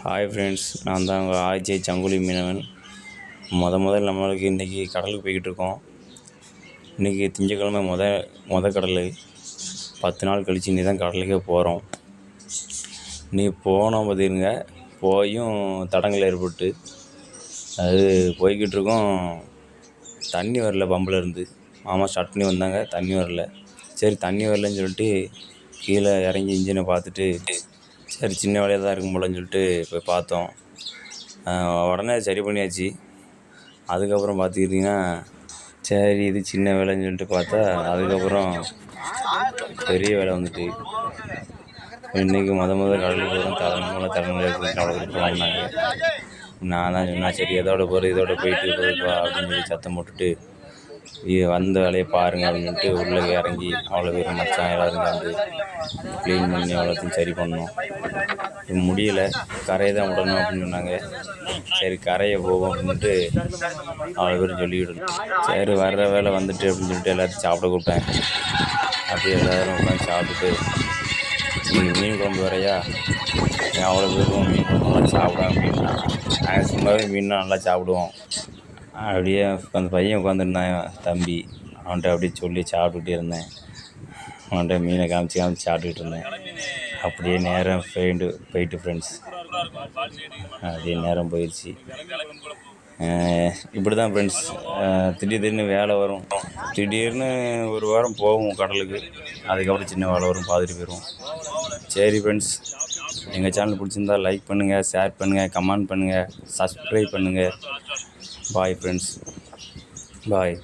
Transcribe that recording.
Hi friends, நான் தான் உங்கள் ஆர்ஜே சங்குலி மீனவன். முதல்ல நம்மளுக்கு இன்றைக்கி கடலுக்கு போய்கிட்டு இருக்கோம். இன்றைக்கி திங்கக்கிழமை கடல் 10 நாள் கழித்து இன்றைக்கி தான் கடலுக்கே போகிறோம். இன்றைக்கி போனோம் பார்த்துருங்க, போயும் தடங்கள் ஏற்பட்டு அது போய்கிட்டு இருக்கோம். தண்ணி வரல, பம்பில் இருந்து மாமா ஸ்டார்ட் பண்ணி வந்தாங்க, தண்ணி வரல. சரி தண்ணி வரலன்னு சொல்லிட்டு கீழே இறங்கி இன்ஜினை பார்த்துட்டு சரி சின்ன வேலையாக தான் இருக்கும் போலன்னு சொல்லிட்டு போய் பார்த்தோம். உடனே சரி பண்ணியாச்சு. அதுக்கப்புறம் பார்த்துக்கிட்டிங்கன்னா சரி இது சின்ன வேலைன்னு சொல்லிட்டு பார்த்தா அதுக்கப்புறம் பெரிய வேலை வந்துட்டு இன்றைக்கி கடலுக்கு போகிறோம். தலைமுறை வந்தாங்க. நான் தான் சொன்னேன் சரி இதோட போயிட்டு போயிருப்பா அப்படின்னு சொல்லி சத்தம் போட்டுட்டு வந்த வேலையை பாருங்கள் அப்படின்னு சொல்லிட்டு உள்ளே இறங்கி அவ்வளோ பேர் மச்சான் எல்லோரும் வந்து க்ளீன் பண்ணி அவ்வளோத்தையும் சரி பண்ணோம். முடியலை, கரையை தான் விடணும் அப்படின்னு சொன்னாங்க. சரி கரையை போகும் அப்படின்ட்டு அவ்வளோ பேரும் சொல்லிவிடணும். சரி வர்ற வேலை வந்துட்டு அப்படின்னு சொல்லிட்டு எல்லாத்தையும் சாப்பிட கூப்பிட்டேன். அப்படியே எல்லோரும் உட்காந்து சாப்பிட்டுட்டு நீங்கள் மீன் குழம்பு வரையா அவ்வளோ பேரும் மீன் குழம்பு நல்லா சாப்பிடுவேன் அப்படின்னா நாங்கள் சும்மாவே மீன்லாம் நல்லா சாப்பிடுவோம். அப்படியே அந்த பையன் உட்காந்துருந்தான் தம்பி, அவன்கிட்ட அப்படியே சொல்லி சாப்பிட்டுட்டே இருந்தேன். அவன்கிட்ட மீனை காமிச்சு சாப்பிட்டுக்கிட்டு இருந்தேன். அப்படியே நேரம் போயிட்டு ஃப்ரெண்ட்ஸ், அப்படியே நேரம் போயிடுச்சு. இப்படி தான் ஃப்ரெண்ட்ஸ், திடீர்னு வேலை வரும், திடீர்னு ஒரு வாரம் போகும் கடலுக்கு, அதுக்கப்புறம் சின்ன வேலை வரும், பார்த்துட்டு போயிடுவோம். சரி ஃப்ரெண்ட்ஸ், எங்கள் சேனல் பிடிச்சிருந்தா லைக் பண்ணுங்கள், ஷேர் பண்ணுங்கள், கமெண்ட் பண்ணுங்கள், சப்ஸ்கிரைப் பண்ணுங்கள். பாய் ஃப்ரெண்ட்ஸ், பாய்.